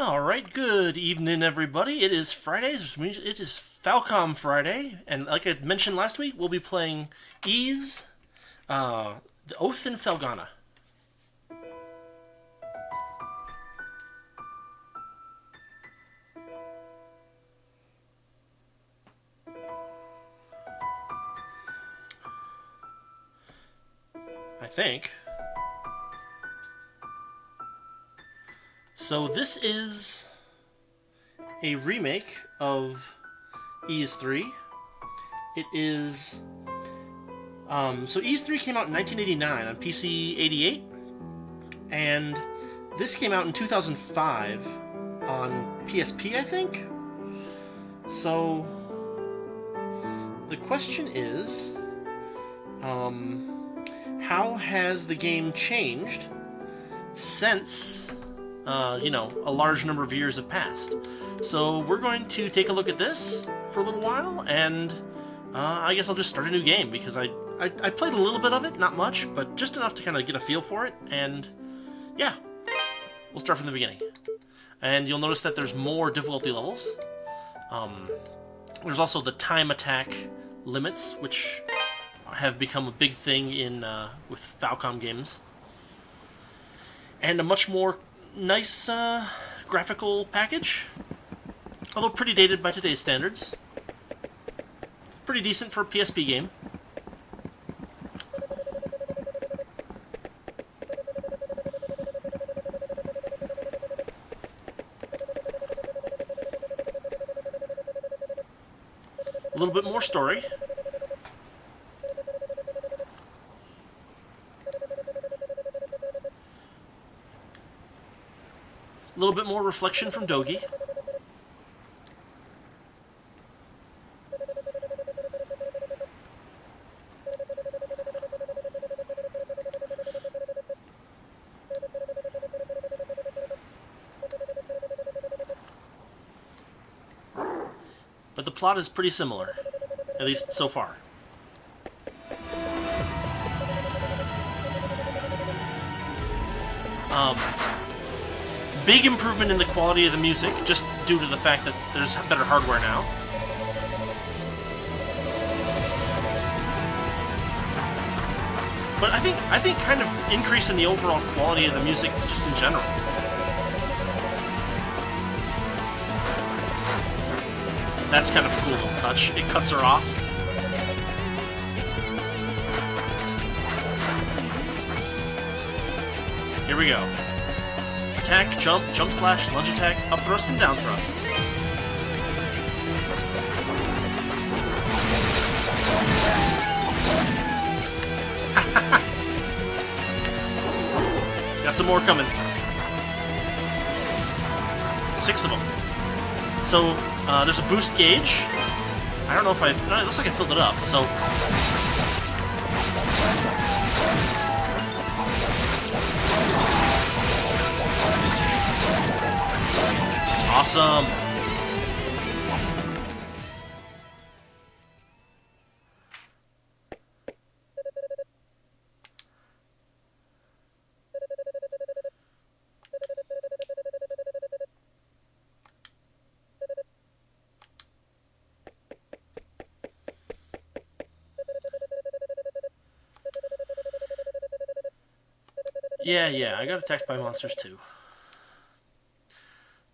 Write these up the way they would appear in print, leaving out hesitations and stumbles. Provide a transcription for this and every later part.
Alright, good evening, everybody. It is Fridays, which means it is Falcom Friday, and like I mentioned last week, we'll be playing Ys, The Oath in Felghana. I think. So this is a remake of Ys 3. It is... so Ys 3 came out in 1989 on PC 88, and this came out in 2005 on PSP, I think? So, the question is, how has the game changed since, a large number of years have passed? So we're going to take a look at this for a little while, and I guess I'll just start a new game, because I played a little bit of it, not much, but just enough to kind of get a feel for it, and yeah, we'll start from the beginning. And you'll notice that there's more difficulty levels. There's also the time attack limits, which have become a big thing in with Falcom games. And a much more nice graphical package, although pretty dated by today's standards. Pretty decent for a PSP game. A little bit more story. A little bit more reflection from Dogi. But the plot is pretty similar, at least so far. Big improvement in the quality of the music, just due to the fact that there's better hardware now. But I think kind of increase in the overall quality of the music just in general. That's kind of a cool little touch. It cuts her off. Here we go. Attack, jump slash, lunge attack, up thrust, and down thrust. Got some more coming. 6 of them. So, there's a boost gauge. I don't know if it looks like I filled it up, so... Awesome! Yeah, I got attacked by monsters too.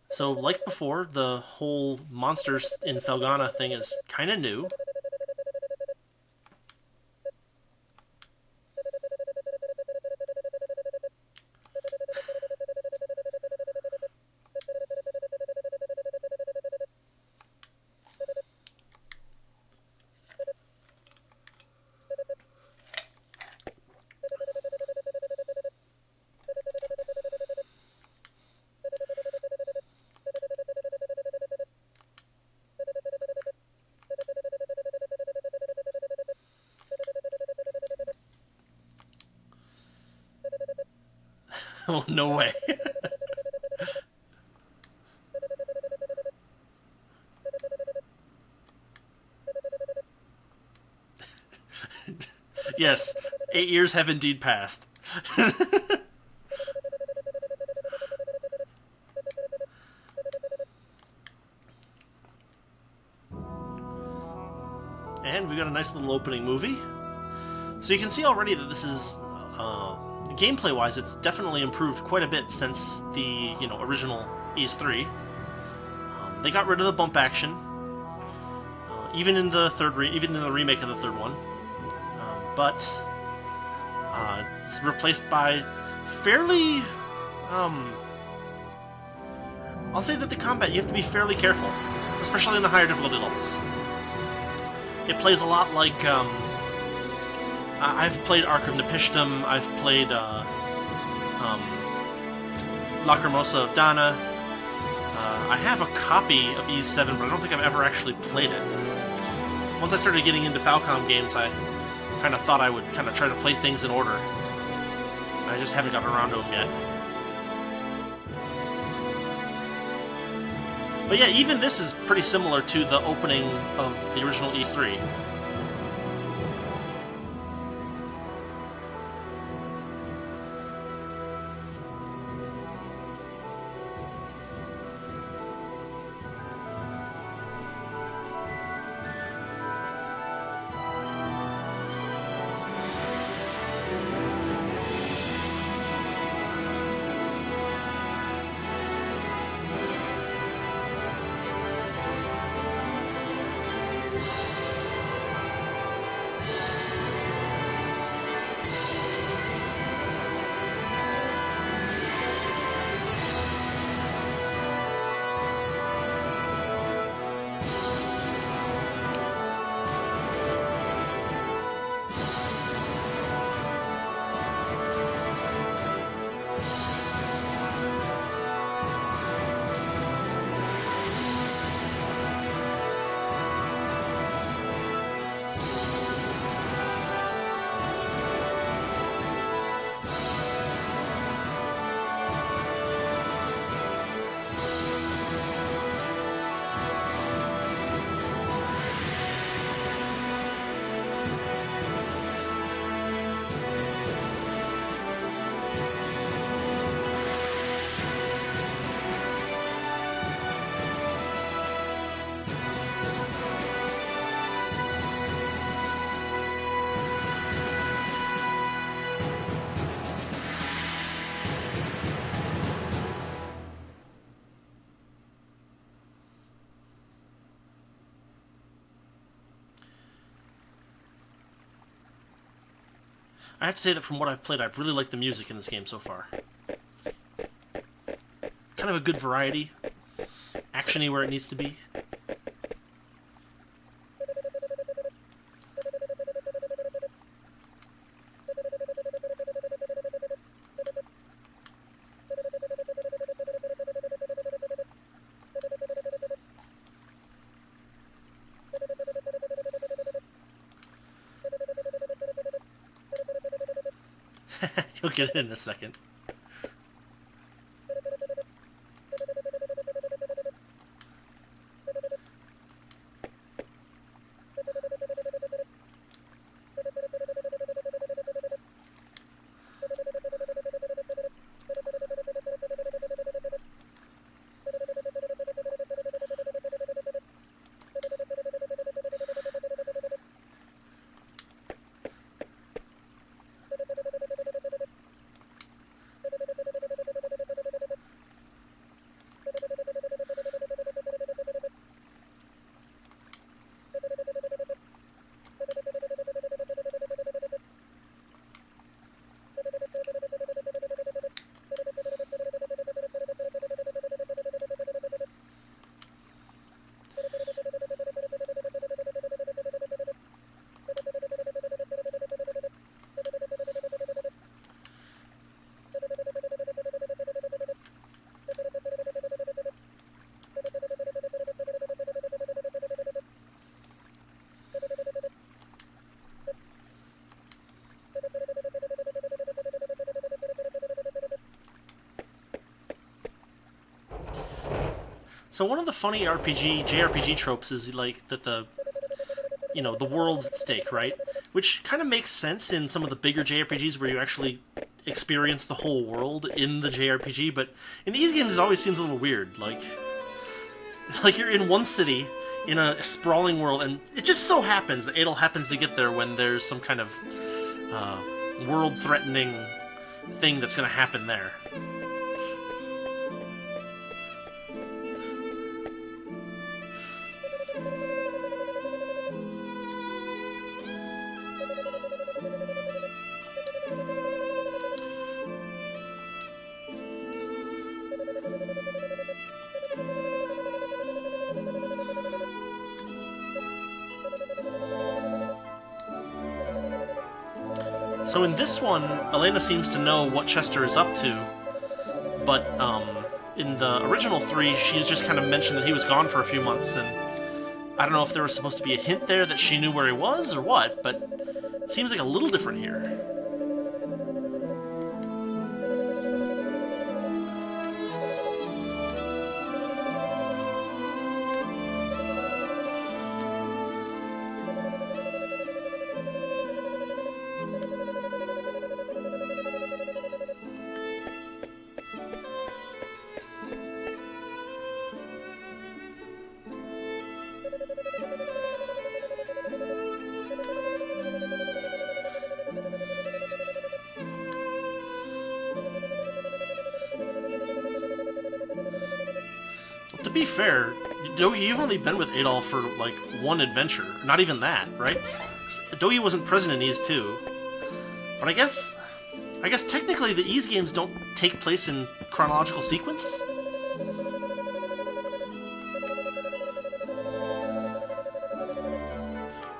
So, like before, the whole monsters in Felghana thing is kind of new. Oh, no way. Yes, 8 years have indeed passed. And we got a nice little opening movie. So you can see already that this is, gameplay-wise, it's definitely improved quite a bit since the, original Ys 3. They got rid of the bump action, even in the remake of the third one. But it's replaced by fairly, I'll say that the combat, you have to be fairly careful, especially in the higher difficulty levels. It plays a lot like, I've played Ark of Nepishtim, I've played Lacrimosa of Dana. I have a copy of Ys 7, but I don't think I've ever actually played it. Once I started getting into Falcom games, I kind of thought I would kind of try to play things in order. I just haven't gotten around to them yet. But yeah, even this is pretty similar to the opening of the original Ys 3. I have to say that from what I've played, I've really liked the music in this game so far. Kind of a good variety. Action-y where it needs to be. You'll get it in a second. So one of the funny JRPG tropes is like that the world's at stake, right? Which kind of makes sense in some of the bigger JRPGs where you actually experience the whole world in the JRPG, but in these games it always seems a little weird. Like you're in one city, in a sprawling world, and it just so happens that Adol happens to get there when there's some kind of world-threatening thing that's going to happen there. So in this one, Elena seems to know what Chester is up to, but in the original 3, she's just kind of mentioned that he was gone for a few months, and I don't know if there was supposed to be a hint there that she knew where he was or what, but it seems like a little different here. To be fair, you've only been with Adol for, like, one adventure. Not even that, right? Dogi wasn't present in Ys 2. But I guess technically the Ys games don't take place in chronological sequence?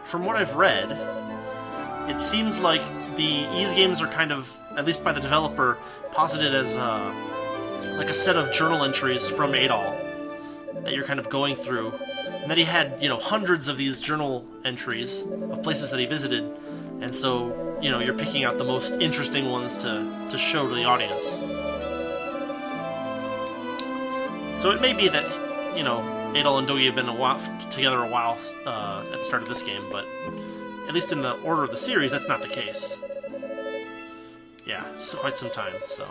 From what I've read, it seems like the Ys games are kind of, at least by the developer, posited as like a set of journal entries from Adol that you're kind of going through, and that he had, you know, hundreds of these journal entries of places that he visited, and so, you know, you're picking out the most interesting ones to show to the audience. So it may be that, you know, Adol and Dogi have been together a while at the start of this game, but at least in the order of the series, that's not the case. Yeah, it's quite some time, so...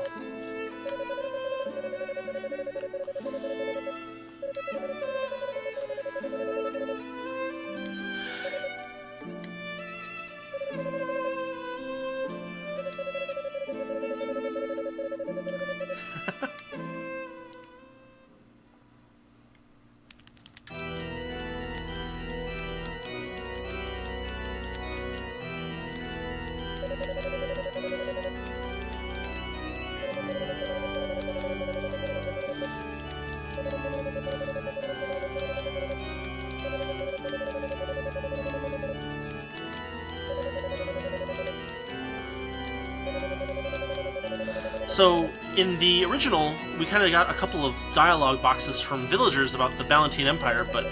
So, in the original, we kind of got a couple of dialogue boxes from villagers about the Ballantine Empire, but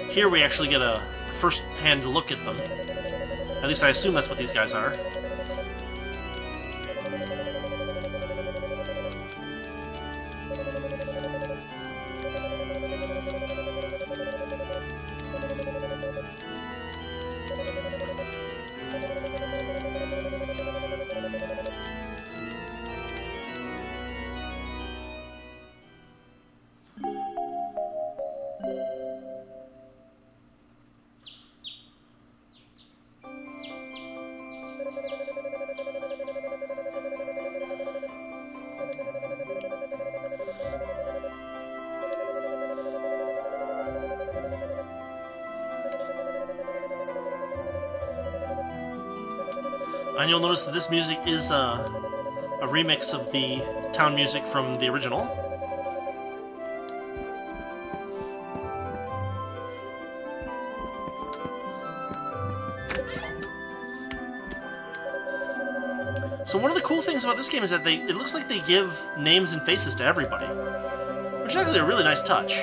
here we actually get a first-hand look at them. At least I assume that's what these guys are. And you'll notice that this music is a remix of the town music from the original. So one of the cool things about this game is that it looks like they give names and faces to everybody, which is actually a really nice touch.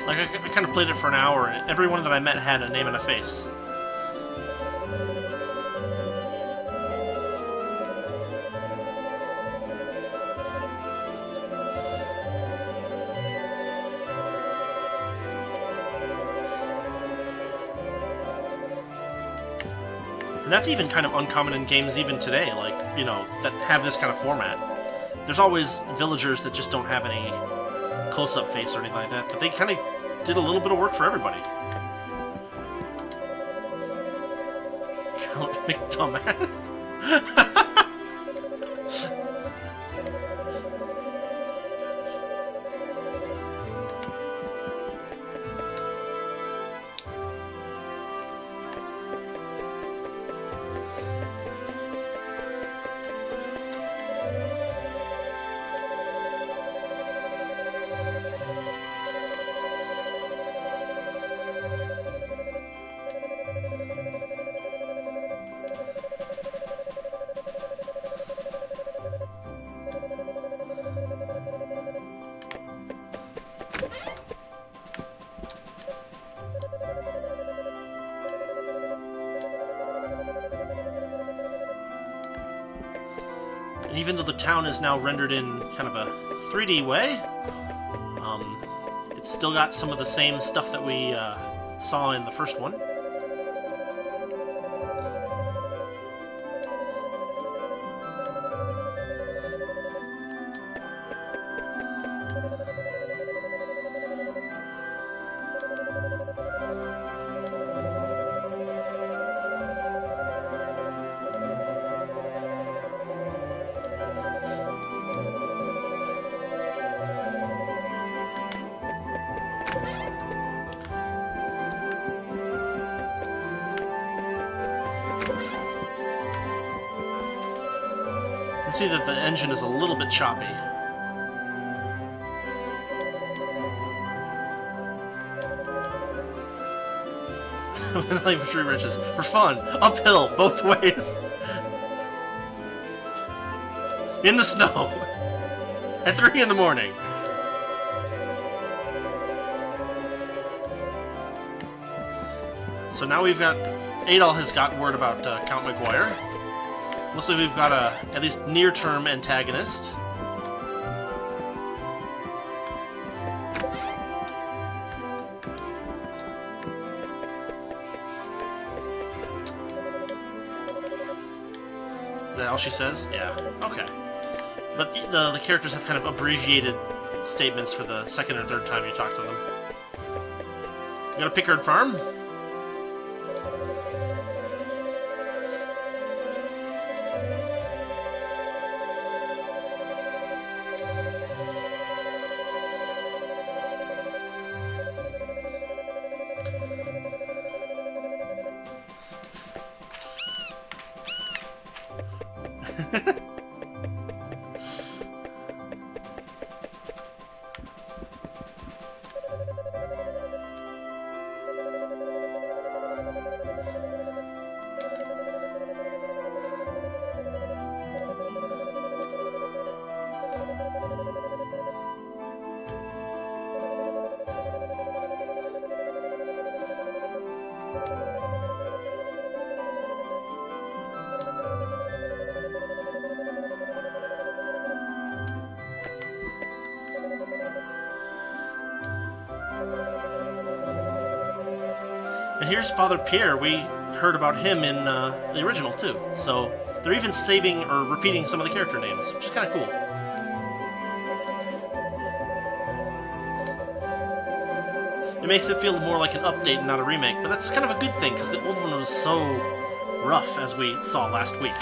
Like, I kind of played it for an hour, and everyone that I met had a name and a face. And that's even kind of uncommon in games even today, like, you know, that have this kind of format. There's always villagers that just don't have any close-up face or anything like that, but they kind of did a little bit of work for everybody. Count McDumbass? And even though the town is now rendered in kind of a 3D way, it's still got some of the same stuff that we saw in the first one. See that the engine is a little bit choppy. Like tree riches. For fun. Uphill, both ways. In the snow. At 3 in the morning. So now we've got... Adol has got word about Count McGuire. Looks like we've got a, at least near-term antagonist. Is that all she says? Yeah, okay. But the characters have kind of abbreviated statements for the second or third time you talk to them. You got a Pickard farm? And here's Father Pierre. We heard about him in the original, too. So they're even saving or repeating some of the character names, which is kind of cool. It makes it feel more like an update and not a remake, but that's kind of a good thing, because the old one was so rough, as we saw last week.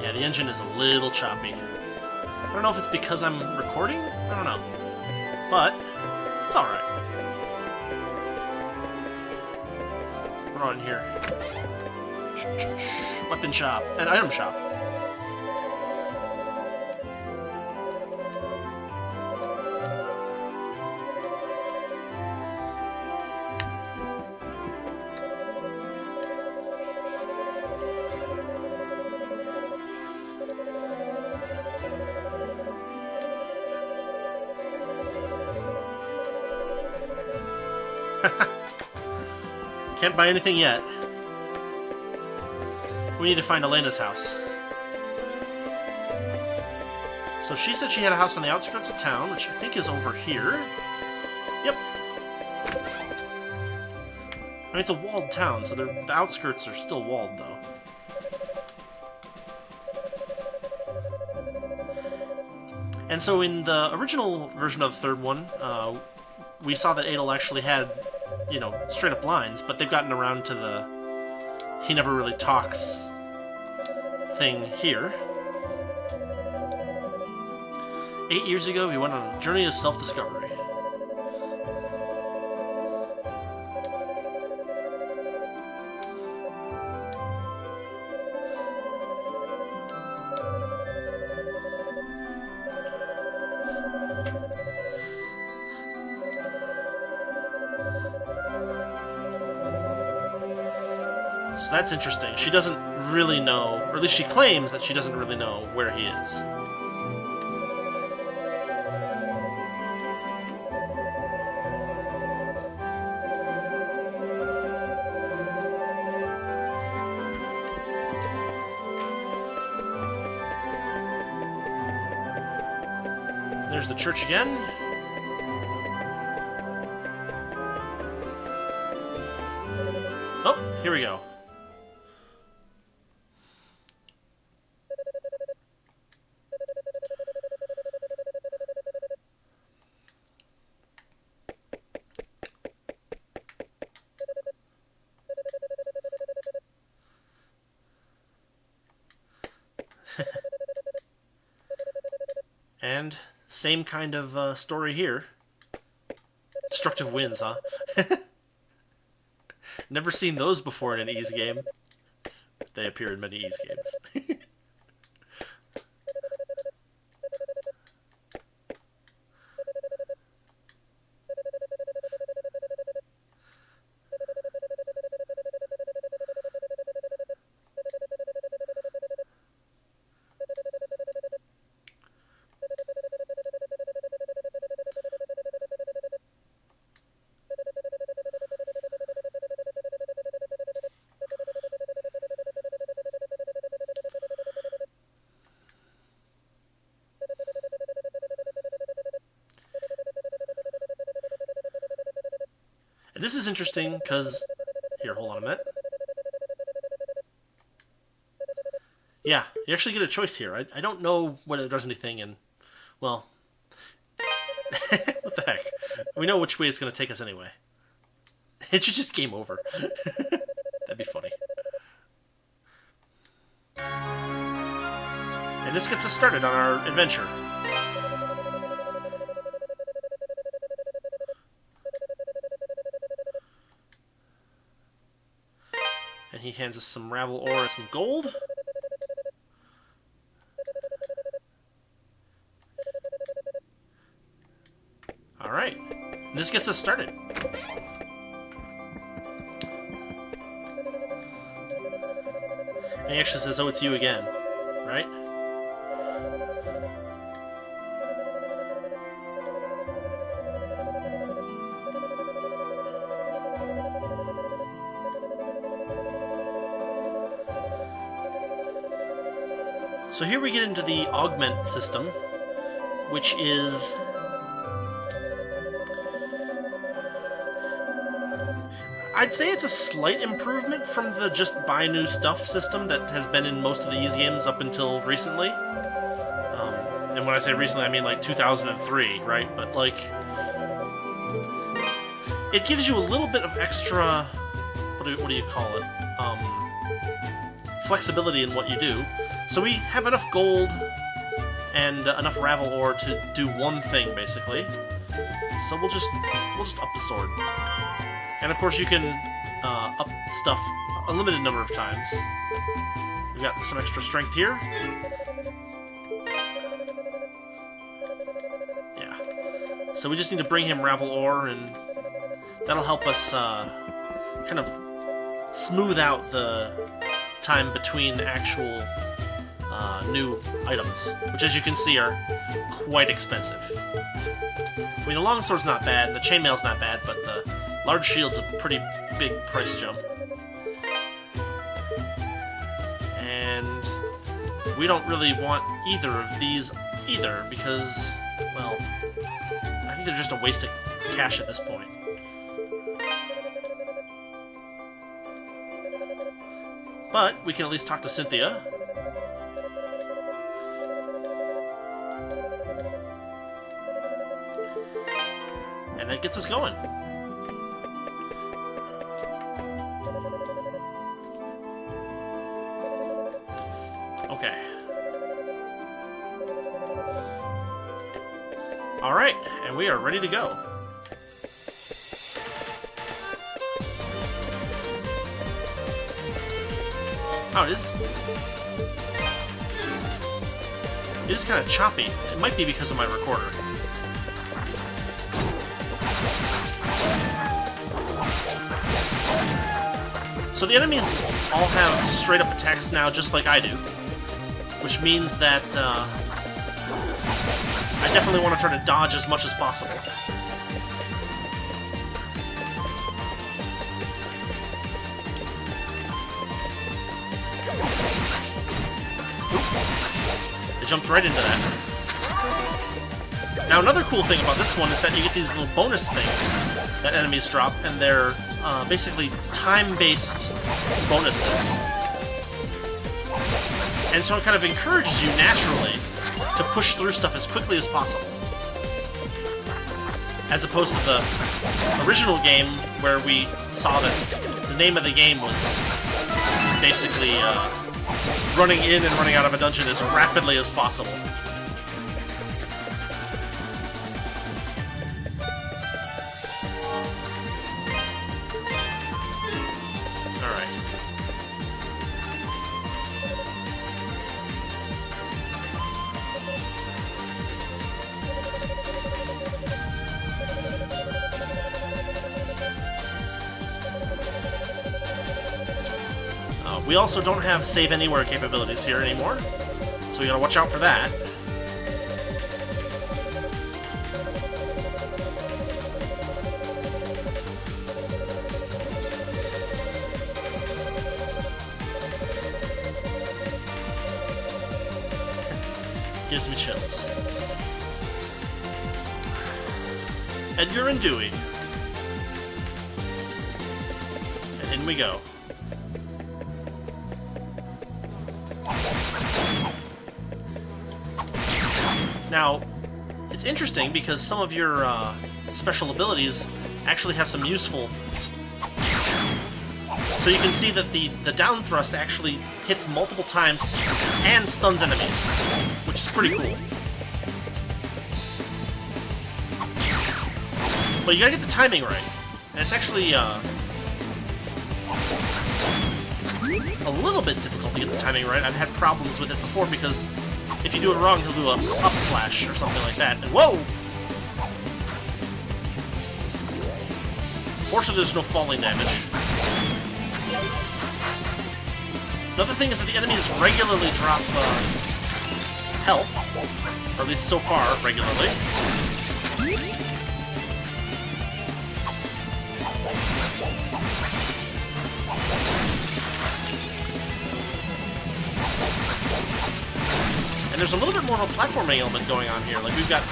Yeah, the engine is a little choppy. I don't know if it's because I'm recording? I don't know. But, it's alright. What are in here? Weapon shop. And item shop. Can't buy anything yet. We need to find Elena's house. So she said she had a house on the outskirts of town, which I think is over here. Yep. I mean, it's a walled town, so the outskirts are still walled, though. And so in the original version of the third one, we saw that Adel actually had, you know, straight-up lines, but they've gotten around to the he never really talks thing here. 8 years ago, he went on a journey of self-discovery. So that's interesting. She doesn't really know, or at least she claims that she doesn't really know where he is. There's the church again. Oh, here we go. And same kind of story here. Destructive winds, huh? Never seen those before in an Ys game. They appear in many Ys games. And this is interesting because... Here, hold on a minute. Yeah, you actually get a choice here. I don't know whether it does anything, and... Well... what the heck? We know which way it's going to take us anyway. It should just game over. That'd be funny. And this gets us started on our adventure. And he hands us some ravel ore and some gold. Alright. This gets us started. And he actually says, oh, it's you again. Right? So here we get into the augment system, which is... I'd say it's a slight improvement from the just buy new stuff system that has been in most of the Ys games up until recently. And when I say recently, I mean like 2003, right? But like... It gives you a little bit of extra... What do you call it? Flexibility in what you do. So we have enough gold and enough ravel ore to do one thing, basically. So we'll just up the sword. And of course you can up stuff a limited number of times. We've got some extra strength here. Yeah. So we just need to bring him ravel ore, and that'll help us kind of smooth out the time between actual new items, which as you can see are quite expensive. I mean, the longsword's not bad, the chainmail's not bad, but the large shield's a pretty big price jump. And we don't really want either of these either, because, well, I think they're just a waste of cash at this point. But we can at least talk to Cynthia. And that gets us going. Okay. Alright, and we are ready to go. Oh, it is kind of choppy. It might be because of my recorder. So the enemies all have straight-up attacks now, just like I do. Which means that I definitely want to try to dodge as much as possible. Oop. They jumped right into that. Now another cool thing about this one is that you get these little bonus things that enemies drop, and they're basically time-based bonuses. And so it kind of encourages you naturally to push through stuff as quickly as possible. As opposed to the original game where we saw that the name of the game was basically running in and running out of a dungeon as rapidly as possible. We also don't have save anywhere capabilities here anymore, so we gotta watch out for that. Gives me chills. Edgar and Dewey. And in we go. Now, it's interesting because some of your special abilities actually have some useful... So you can see that the down thrust actually hits multiple times and stuns enemies, which is pretty cool. But you gotta get the timing right. And it's actually a little bit difficult to get the timing right. I've had problems with it before because if you do it wrong, he'll do a up slash or something like that. And whoa! Fortunately, there's no falling damage. Another thing is that the enemies regularly drop health, or at least so far, regularly. And there's a little bit more of a platforming element going on here. Like, we've got...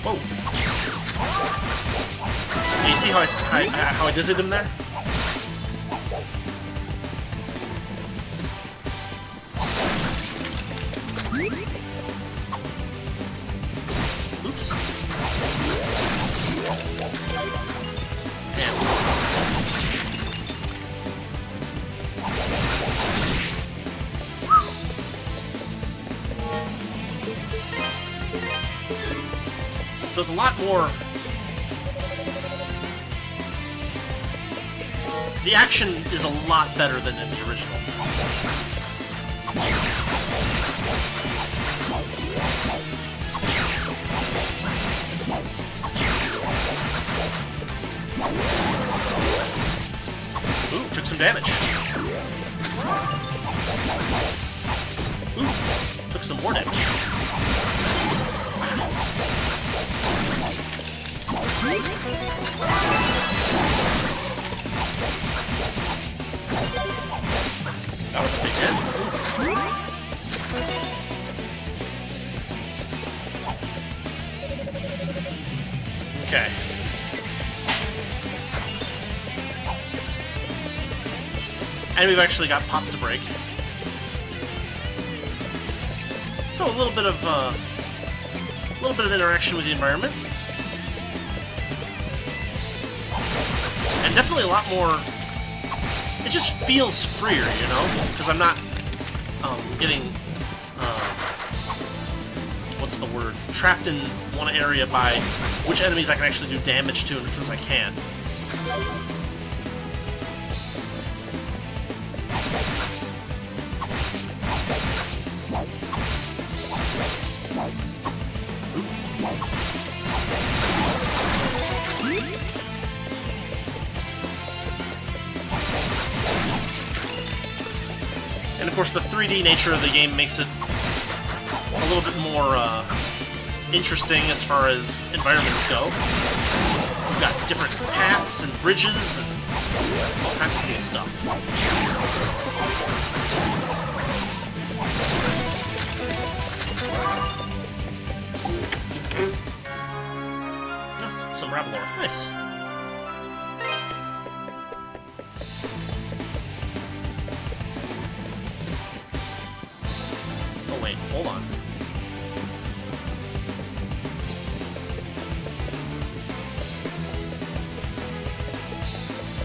Whoa. Yeah, you see how I dizzied him there? Oops. So it's a lot more... The action is a lot better than in the original. Ooh, took some damage. Ooh, took some more damage. And we've actually got pots to break. So a little bit of interaction with the environment. And definitely a lot more... It just feels freer, you know? Because I'm not getting... what's the word? Trapped in one area by which enemies I can actually do damage to and which ones I can't. And of course the 3D nature of the game makes it a little bit more interesting as far as environments go. We've got different paths and bridges and all kinds of cool stuff. Oh, some Ravelor. Nice. Oh wait, hold on.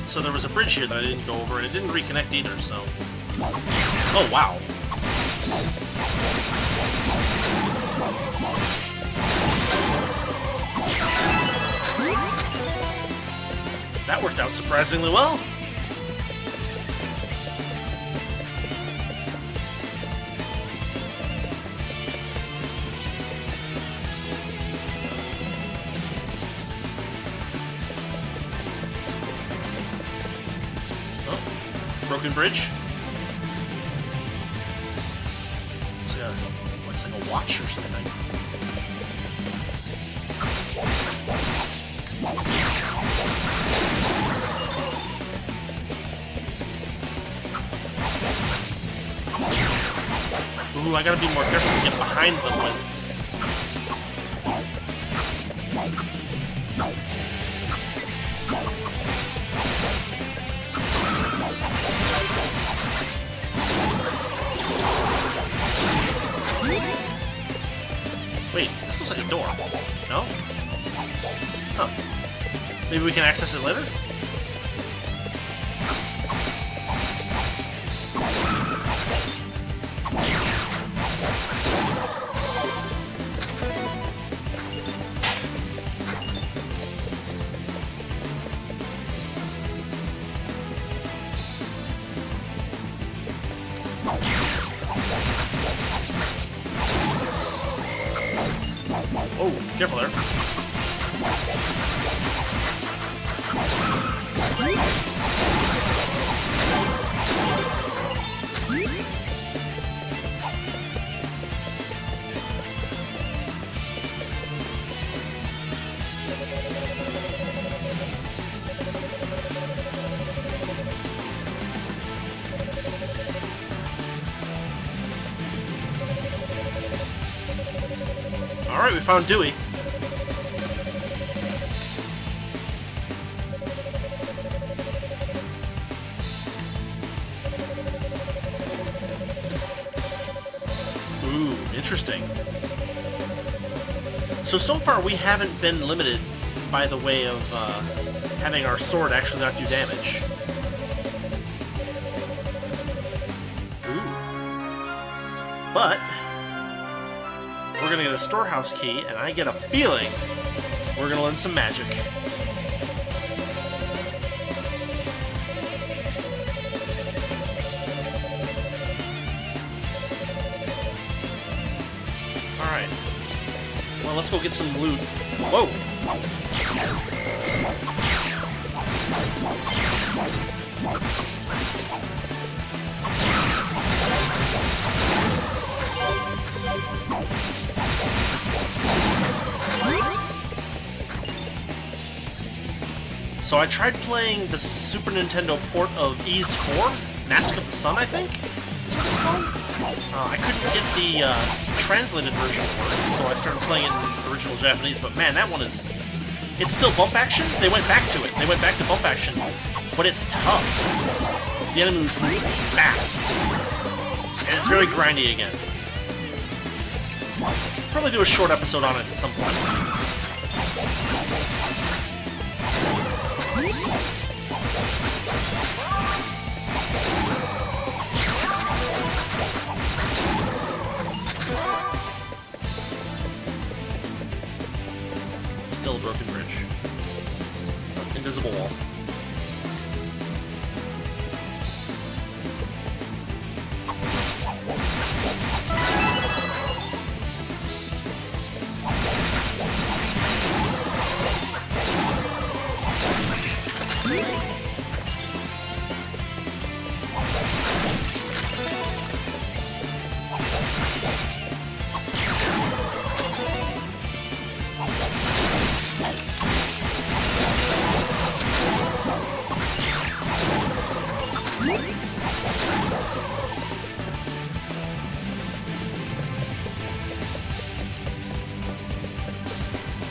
So there was a bridge here that I didn't go over, and it didn't reconnect either, so... Oh, wow. That worked out surprisingly well. Broken bridge. Looks like a watch or something. Ooh, I gotta be more careful to get behind them when... Wait, this looks like a door. No? Huh. Maybe we can access it later? Oh, careful there. Alright, we found Dewey. Ooh, interesting. So far we haven't been limited by the way of having our sword actually not do damage. Ooh. But we're gonna get a storehouse key, and I get a feeling we're gonna learn some magic. Alright. Well, let's go get some loot. Whoa! So I tried playing the Super Nintendo port of Ys 4, Mask of the Sun, I think? Is what it's called? I couldn't get the translated version to work, so I started playing it in original Japanese, but man, that one is... It's still bump action? They went back to it. They went back to bump action but it's tough. The enemies move fast. And it's very grindy again. Probably do a short episode on it at some point. Still a broken bridge. Invisible wall.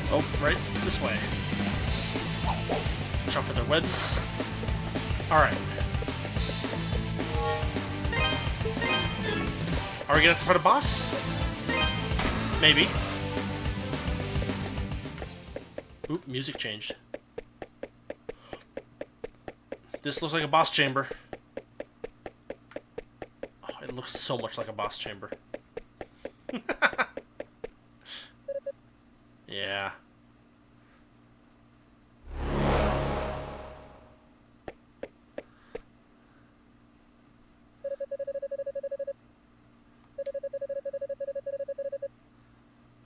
Oh, right this way. Watch out for their webs. Alright. Are we gonna have to fight a boss? Maybe. Oop, music changed. This looks like a boss chamber. Oh, it looks so much like a boss chamber. Yeah.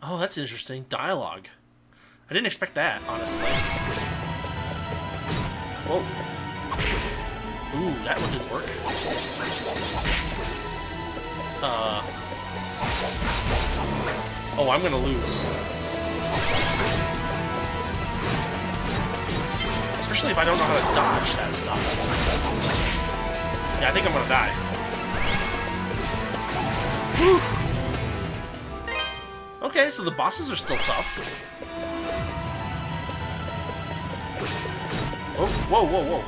Oh, that's interesting. Dialogue. I didn't expect that, honestly. Whoa. Ooh, that one didn't work. Oh, I'm gonna lose. Especially if I don't know how to dodge that stuff. Yeah, I think I'm gonna die. Whew. Okay, so the bosses are still tough. Oh, whoa, whoa, whoa.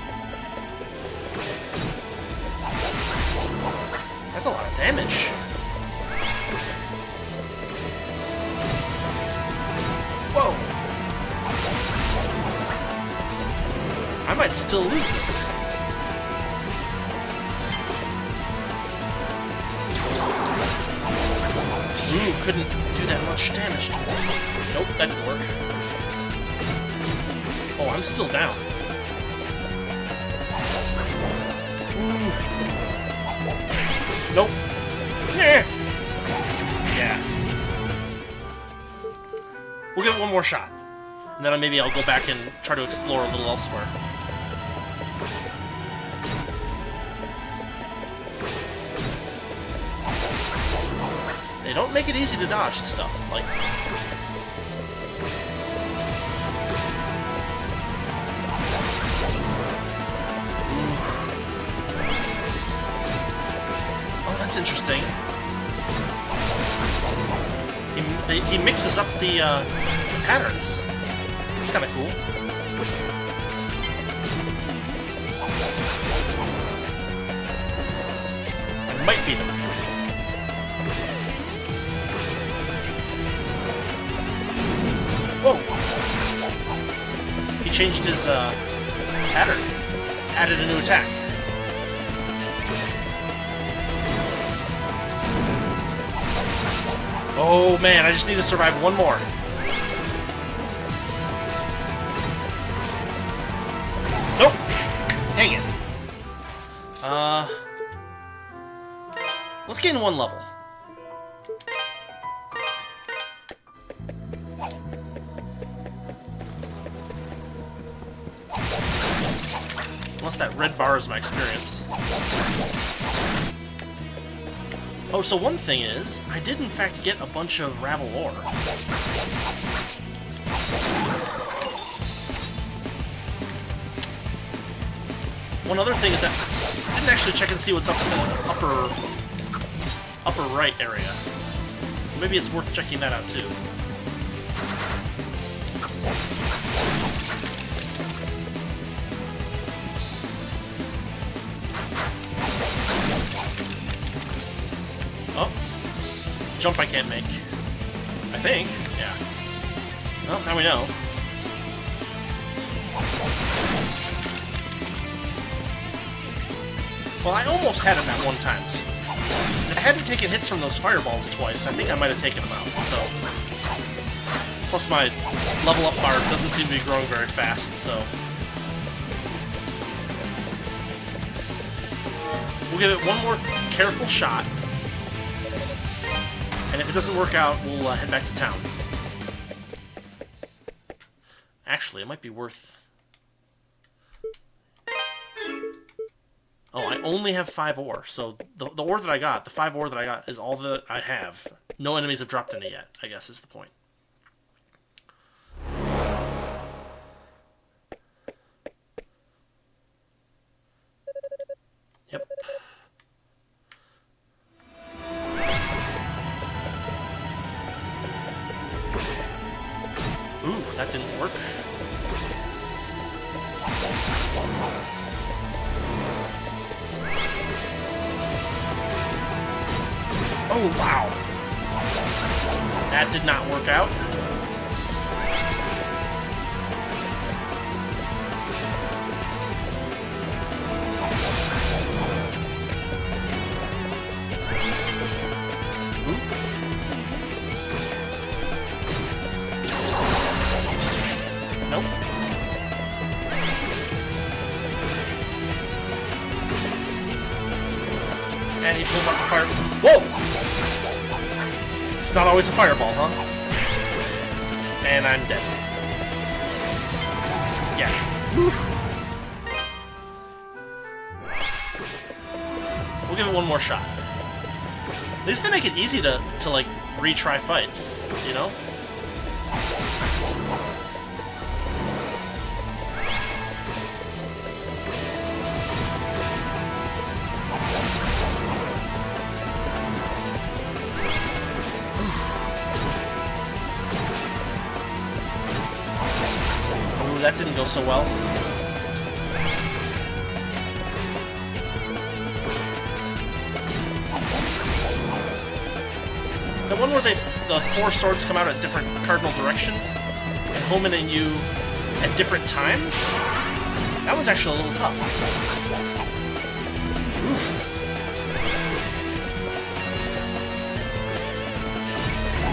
That's a lot of damage. Whoa. I might still lose this. Ooh, couldn't do that much damage to him. Nope, that didn't work. Oh, I'm still down. Ooh. Nope. Yeah. We'll give it one more shot. And then maybe I'll go back and try to explore a little elsewhere. They don't make it easy to dodge and stuff, like... Oh, that's interesting. He mixes up the patterns. It's kind of cool. It might be them. Whoa! He changed his pattern. Added a new attack. Oh man, I just need to survive one more. Nope! Dang it. Let's gain one level. Unless that red bar is my experience. Oh, so one thing is, I did in fact get a bunch of Ravel ore. One other thing is that I didn't actually check and see what's up in the upper right area. So maybe it's worth checking that out too. jump I can't make. I think. Yeah. Well, now we know. Well, I almost had him that one time. If I hadn't taken hits from those fireballs twice, I think I might have taken him out, so... Plus my level up bar doesn't seem to be growing very fast, so... We'll give it one more careful shot. And if it doesn't work out, we'll head back to town. Actually, it might be worth... Oh, I only have 5 ore, so the ore that I got, the 5 ore that I got, is all that I have. No enemies have dropped any yet, I guess is the point. Yep. Ooh, that didn't work. Oh, wow. That did not work out. Nope. And he pulls out the fire. Whoa! It's not always a fireball, huh? And I'm dead. Yeah. Whew. We'll give it one more shot. At least they make it easy to like, retry fights, you know? That didn't go so well. The one where the 4 swords come out at different cardinal directions and home in at you at different times, that one's actually a little tough. Oof.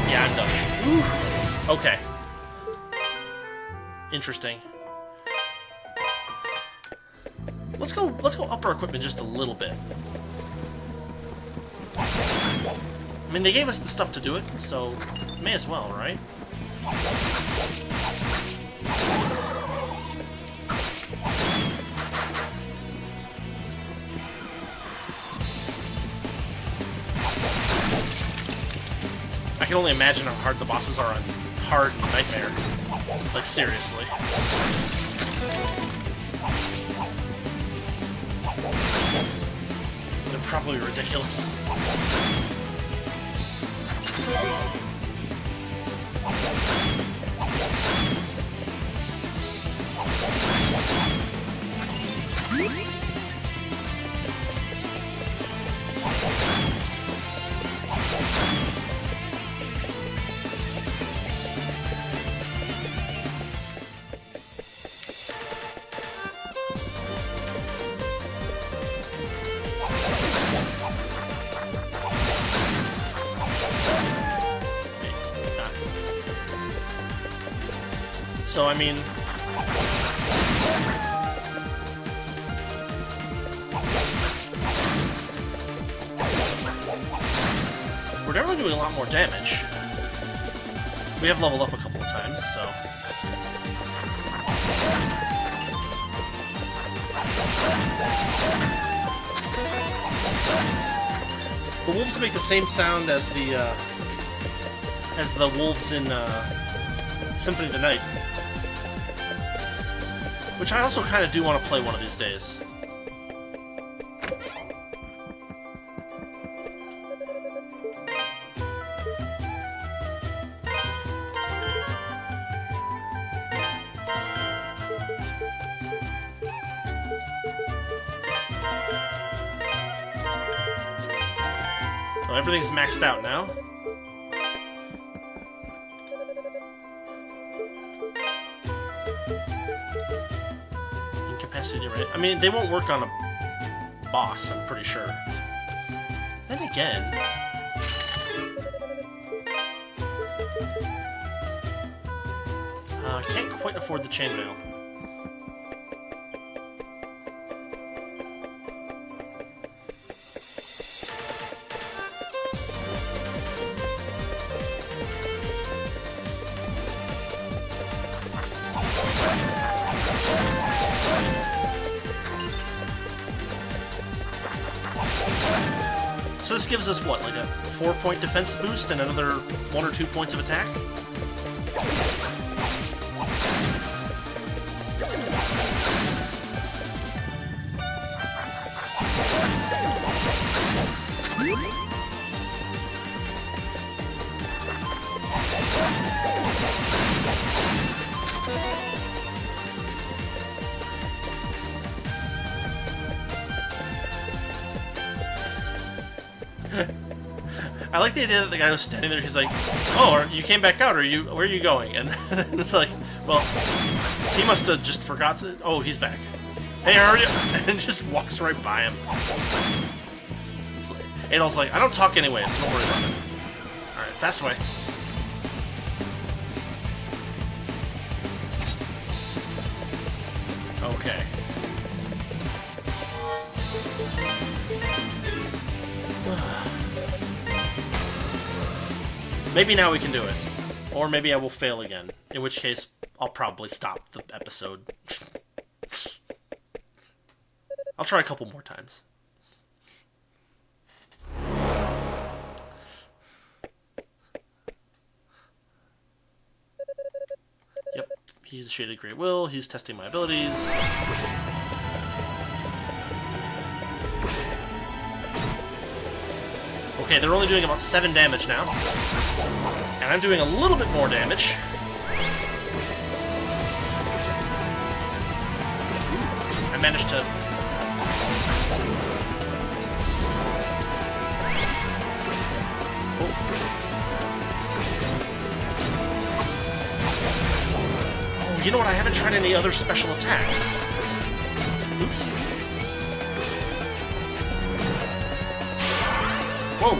Yeah, I'm done. Oof. Okay. Interesting. Let's go up our equipment just a little bit. I mean, they gave us the stuff to do it, so may as well, right? I can only imagine how hard the bosses are on Hard and Nightmare. Like, seriously. They're probably ridiculous. So, I mean... we're definitely doing a lot more damage. We have leveled up a couple of times, so... The wolves make the same sound as the wolves in Symphony of the Night. Which I also kind of do want to play one of these days. So everything's maxed out now. mean, they won't work on a boss, I'm pretty sure. Then again... can't quite afford the chainmail. So this gives us, what, like a 4-point defense boost and another 1 or 2 points of attack? I like the idea that the guy was standing there, he's like, oh, you came back out, where are you going? And it's like, well, he must have just forgot it. Oh, he's back. Hey, how are you? And just walks right by him. It's like, Adol's like, I don't talk anyway, so don't worry about it. Alright, fast away. Okay. Maybe now we can do it. Or maybe I will fail again. In which case, I'll probably stop the episode. I'll try a couple more times. Yep, he's Shaded Great Will, he's testing my abilities. Okay, they're only doing about 7 damage now. And I'm doing a little bit more damage. I managed to... Oh, you know what? I haven't tried any other special attacks. Oops. Whoa!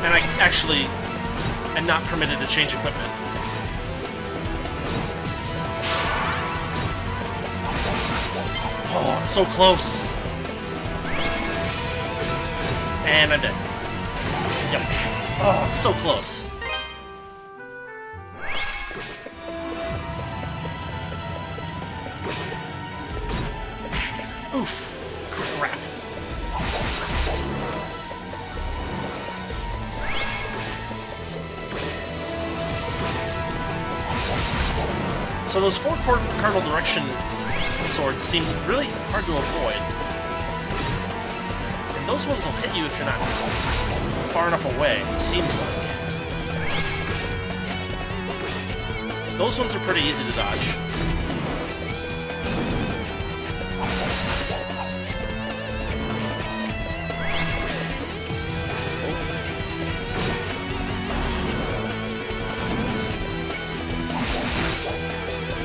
And I actually am not permitted to change equipment. Oh, I'm so close! And I'm dead. Yep. Oh, it's so close. Oof. Crap. So those 4 cardinal direction swords seem really hard to avoid. Those ones will hit you if you're not far enough away, it seems like. Those ones are pretty easy to dodge.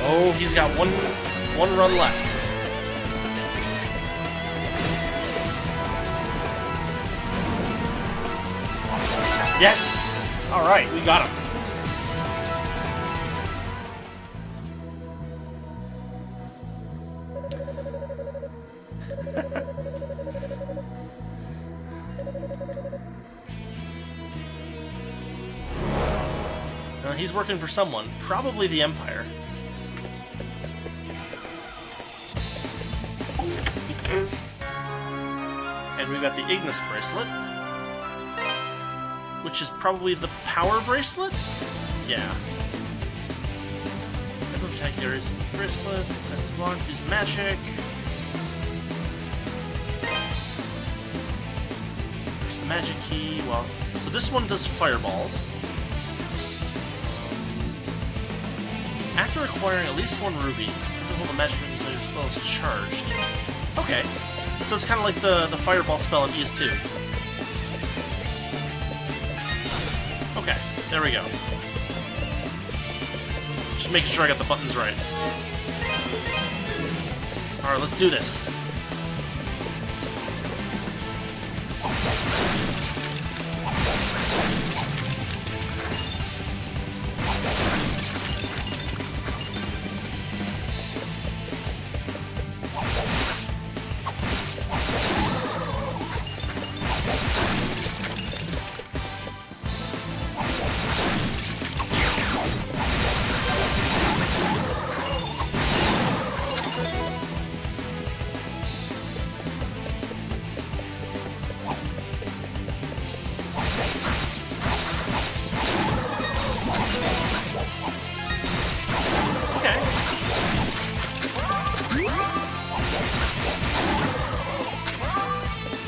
Oh, he's got one run left. Yes! Alright, we got him. He's working for someone, probably the Empire. And we've got the Ignis bracelet, which is probably the power bracelet? Yeah. Type of attack areas bracelet, that's locked, is magic. There's the magic key, well, so this one does fireballs. After acquiring at least 1 ruby, doesn't hold a magic spell is charged. Okay. So it's kind of like the fireball spell in ES2. Okay, there we go. Just making sure I got the buttons right. Alright, let's do this.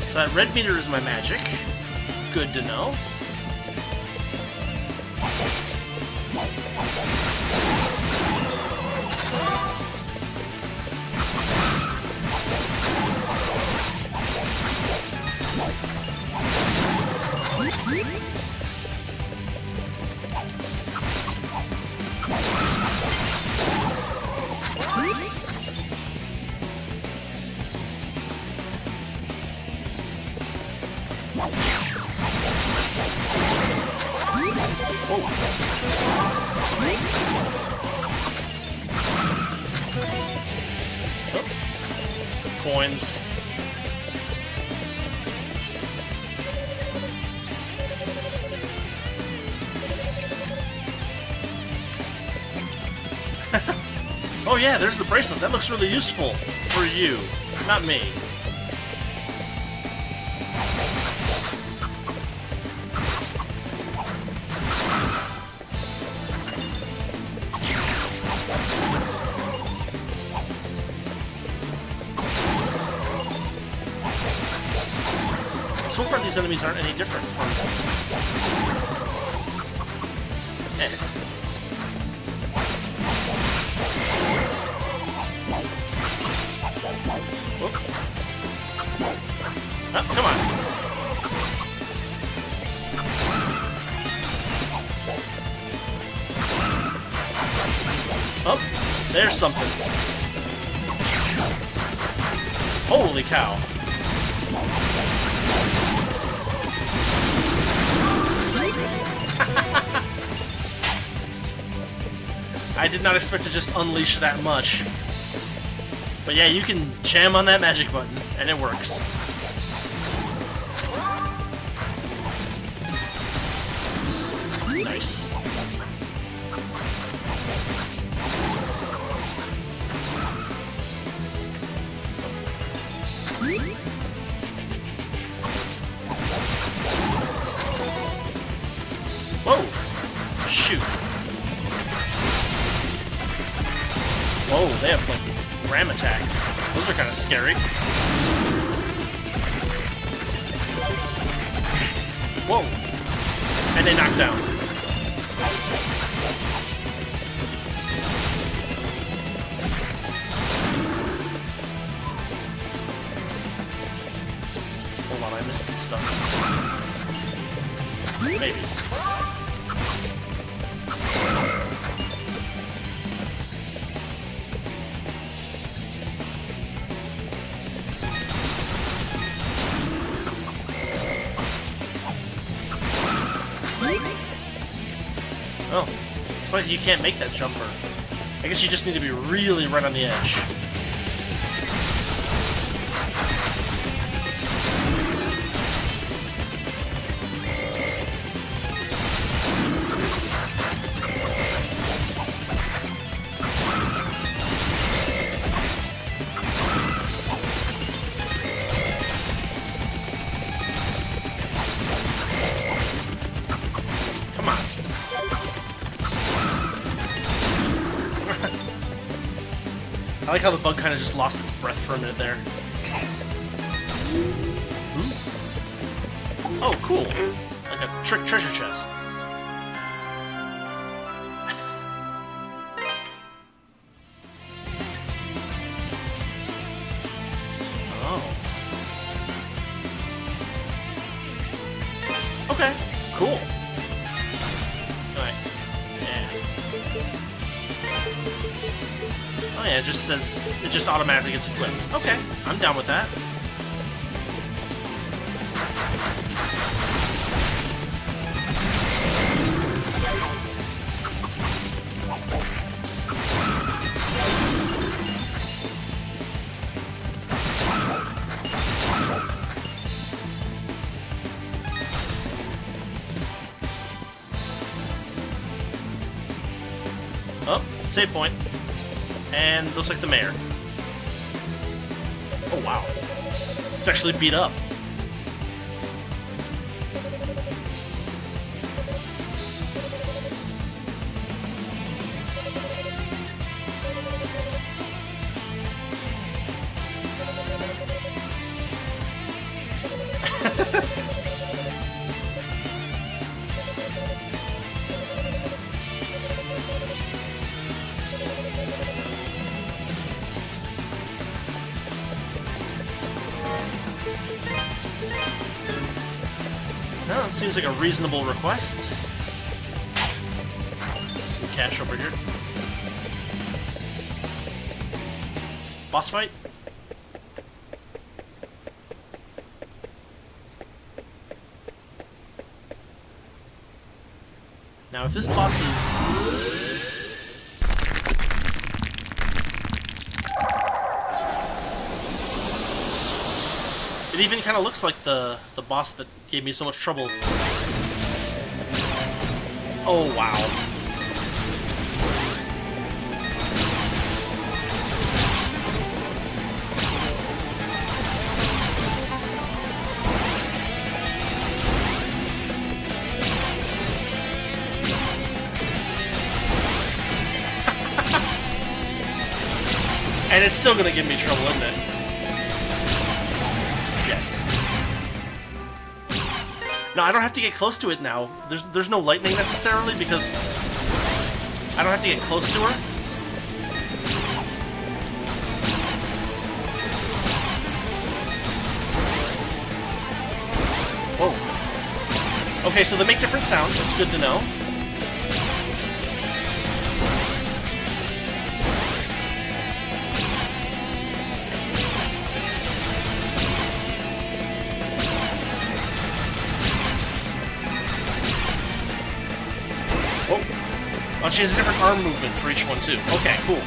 So that red meter is my magic. Good to know. Coins. Oh yeah, there's the bracelet. That looks really useful for you, not me. So far, these enemies aren't any different from... Whoop. Oh, come on. Oh, there's something. Holy cow. I did not expect to just unleash that much. But yeah, you can jam on that magic button, and it works. Nice. Whoa! Shoot. Whoa, they have, like, ram attacks. Those are kind of scary. Whoa! And they knock down. Hold on, I missed some stuff. Maybe. Oh, it's like you can't make that jumper. I guess you just need to be really right on the edge. I like how the bug kind of just lost its breath for a minute there. Ooh. Oh, cool. Like a trick treasure chest. Okay, cool. Alright. Yeah. Oh yeah, it just says, it just automatically gets equipped. Okay, I'm down with that. Oh, save point. And looks like the mayor. Oh wow. It's actually beat up. Well, it seems like a reasonable request. Some cash over here. Boss fight? Now, if this boss is... It even kind of looks like the boss that gave me so much trouble. Oh, wow. And it's still gonna give me trouble, isn't it? Yes. No, I don't have to get close to it now. There's no lightning necessarily because I don't have to get close to her. Whoa. Okay, so they make different sounds. That's good to know. Oh, she has a different arm movement for each one, too. Okay, cool.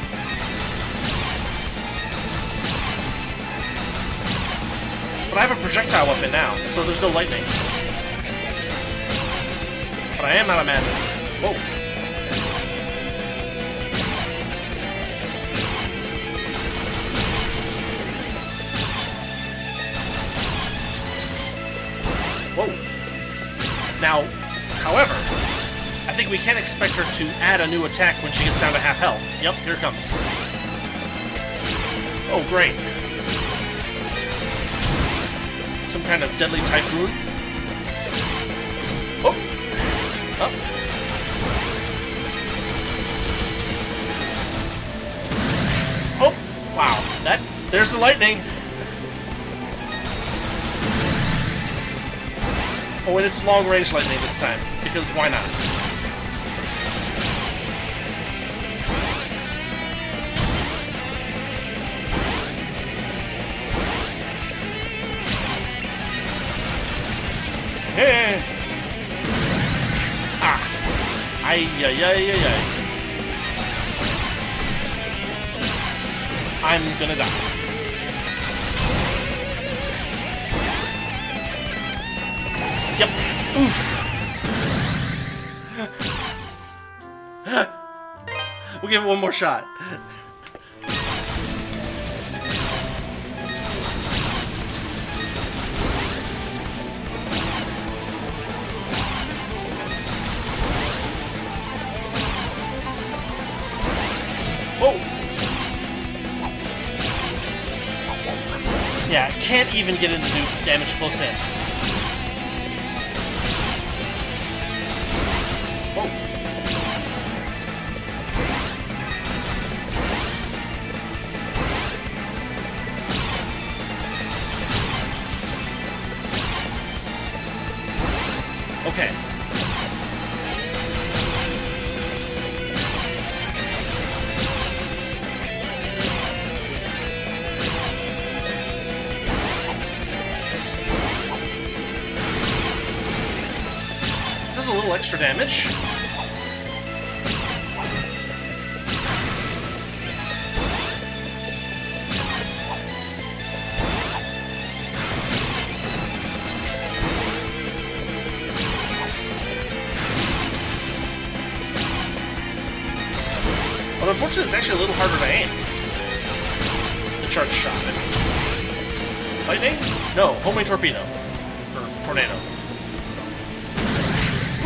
But I have a projectile weapon now, so there's no lightning. But I am out of magic. Whoa. Whoa. Now, however... I think we can expect her to add a new attack when she gets down to half health. Yep, here it comes. Oh, great. Some kind of deadly typhoon. Oh! Up. Oh! Wow. There's the lightning. Oh, and it's long-range lightning this time, because why not? Hey! Ah! Ay, ay, ay, ay, ay. I'm gonna die. Yep. Oof. We'll give it one more shot. Whoa! Yeah, can't even get into damage close in. Whoa. Okay. Does a little extra damage. But unfortunately, it's actually a little harder to aim. The charge shot. Lightning? No, homing torpedo. Or tornado.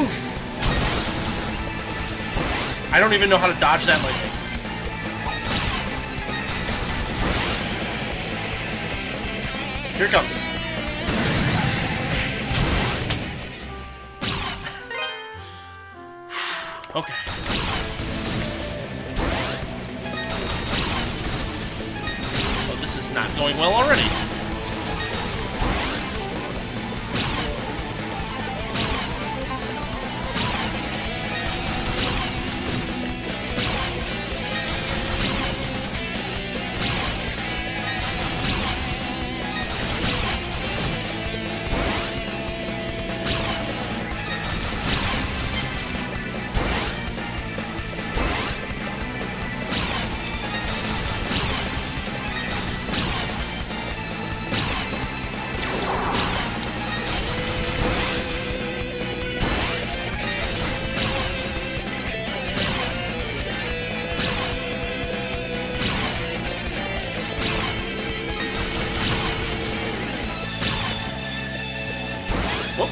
Oof. I don't even know how to dodge that lightning. Here it comes. Okay. Oh, this is not going well already. Whoop.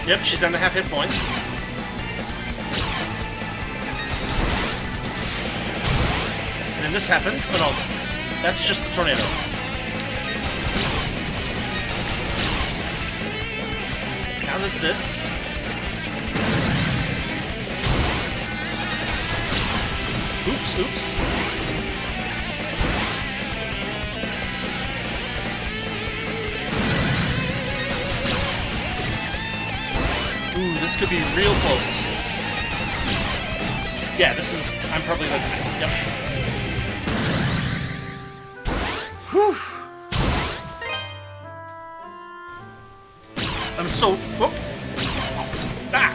Yep, she's down to half hit points. And then this happens. Oh no, that's just the tornado. Now there's this. Oops, oops. Ooh, this could be real close. Yeah, this is... I'm probably like... Yep. Whew. I'm so... Whoop. Ah!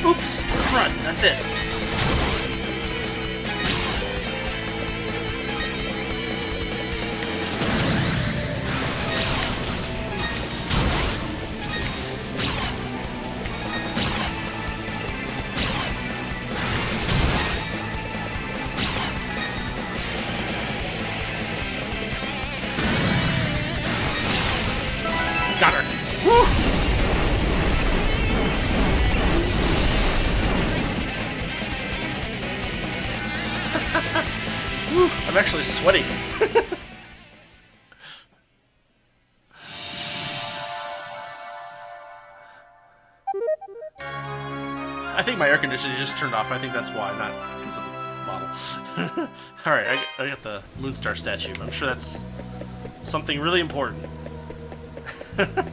Oops! Front, that's it. Got her. Woo! Whew, I'm actually sweating. I think my air conditioning just turned off. I think that's why, not because of the model. Alright, I got the Moonstar statue. I'm sure that's something really important. Well,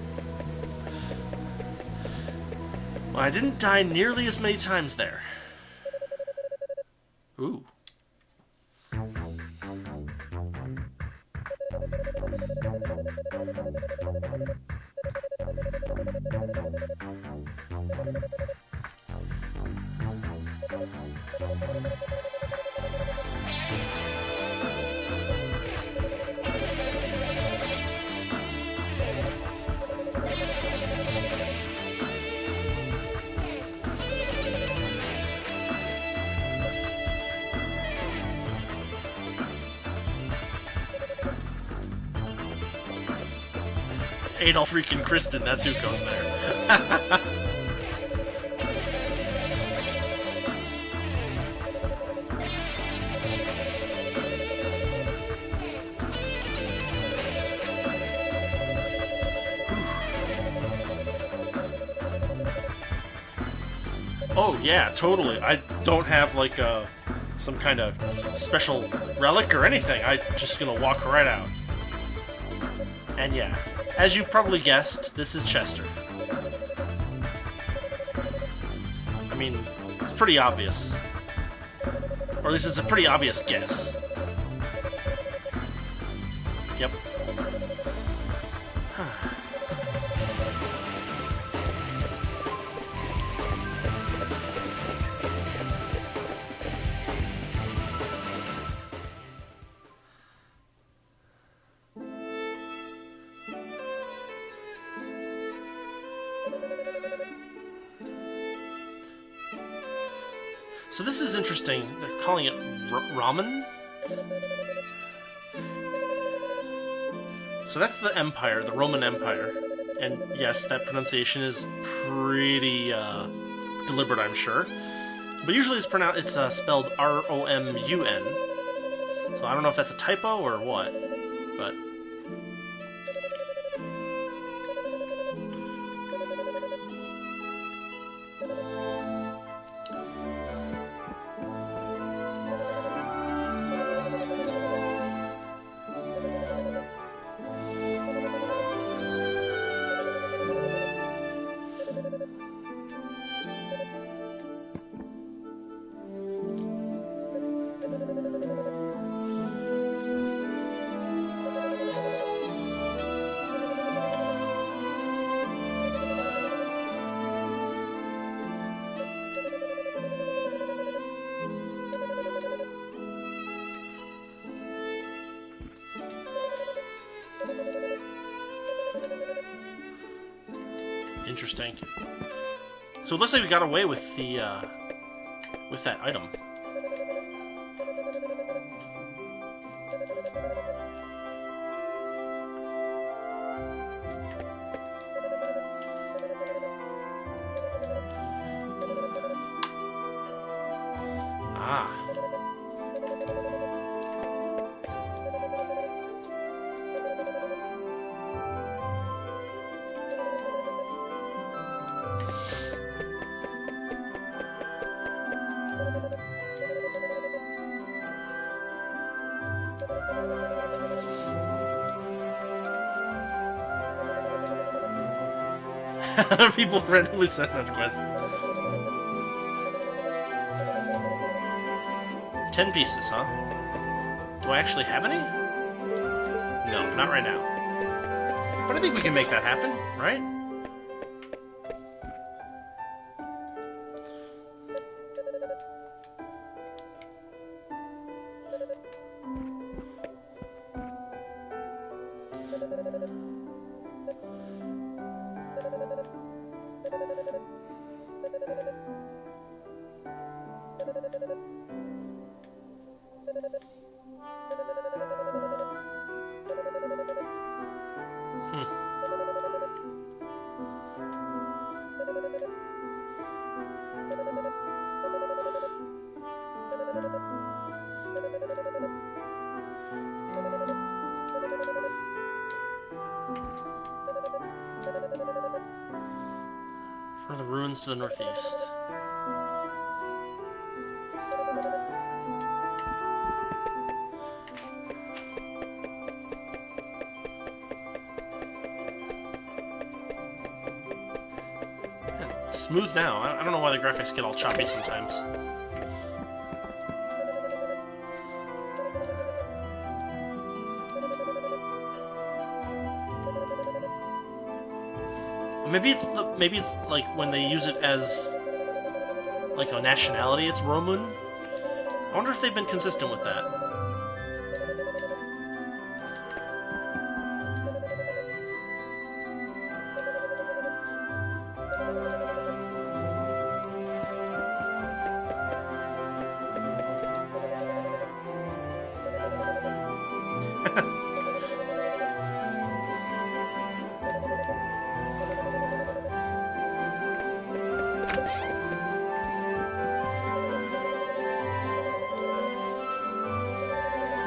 I didn't die nearly as many times there. Ooh. Adolf freaking Kristen, that's who goes there. Oh yeah, totally. I don't have like some kind of special relic or anything. I'm just gonna walk right out. And yeah, as you've probably guessed, this is Chester. I mean, it's pretty obvious. Or at least it's a pretty obvious guess. Yep. So this is interesting. They're calling it ramen. So that's the Empire, the Roman Empire. And yes, that pronunciation is pretty deliberate, I'm sure. But usually it's spelled R-O-M-U-N. So I don't know if that's a typo or what, but... Interesting. So it looks like we got away with the with that item. Ah. People randomly send a request. 10 pieces, huh? Do I actually have any? No, not right now. But I think we can make that happen, right? ruins to the northeast. Smooth now. I don't know why the graphics get all choppy sometimes. Maybe it's like when they use it as like a nationality, it's Romun. I wonder if they've been consistent with that.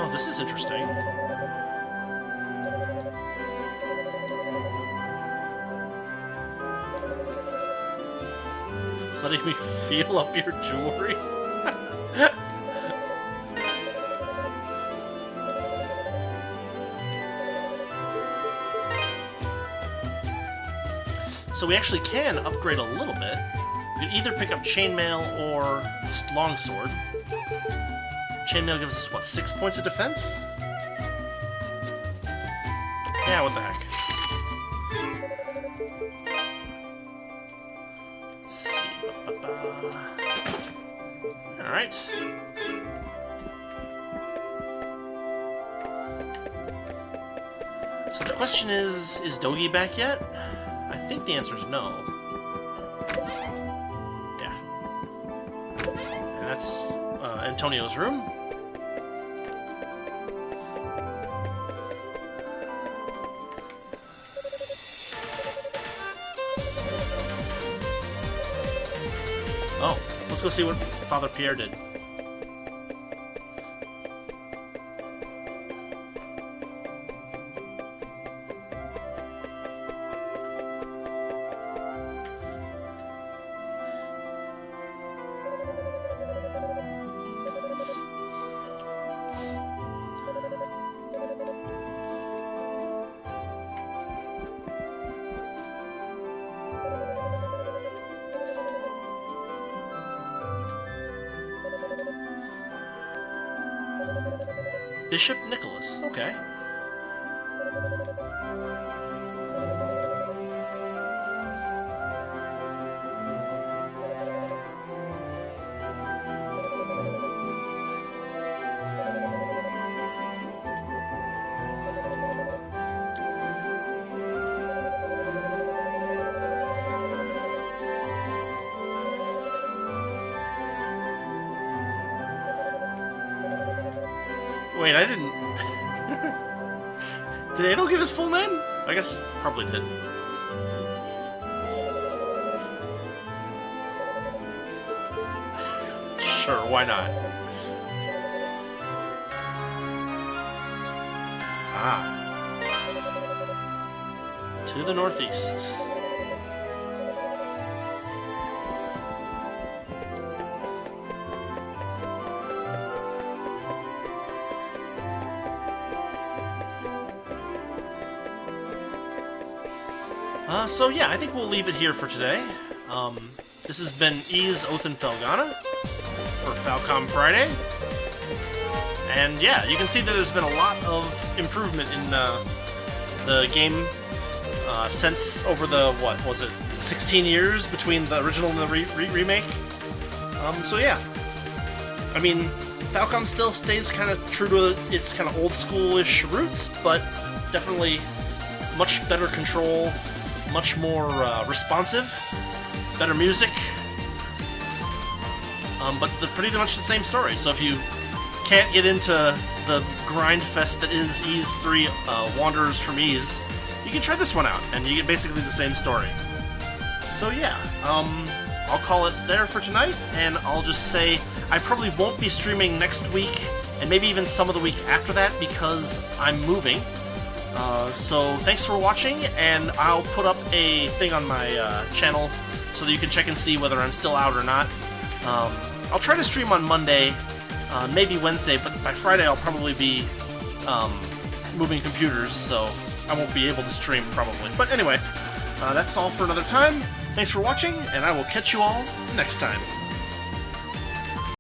Oh, this is interesting. Letting me feel up your jewelry? So we actually can upgrade a little bit. We can either pick up chainmail or longsword. Chainmail gives us, what, 6 points of defense? Yeah, what the heck. Let's see. Alright. So the question is Dogi back yet? I think the answer is no. Yeah. And that's Antonio's room. Oh, let's go see what Father Pierre did. Bishop Nicholas, okay. Wait, I didn't... Did Adol give his full name? I guess probably did. Sure, why not? Ah. To the northeast. So yeah, I think we'll leave it here for today. This has been Ease, Oath, and Felghana for Falcom Friday. And yeah, you can see that there's been a lot of improvement in the game since over the, what was it, 16 years between the original and the remake. So yeah, I mean, Falcom still stays kind of true to its kind of old school-ish roots, but definitely much better control, much more responsive, better music, but they're pretty much the same story. So if you can't get into the grind fest that is Ys 3 Wanderers from Ys, you can try this one out, and you get basically the same story. So yeah, I'll call it there for tonight, and I'll just say I probably won't be streaming next week, and maybe even some of the week after that, because I'm moving. So thanks for watching, and I'll put up a thing on my channel so that you can check and see whether I'm still out or not. I'll try to stream on Monday, maybe Wednesday, but by Friday I'll probably be moving computers, so I won't be able to stream probably. But anyway, that's all for another time. Thanks for watching, and I will catch you all next time.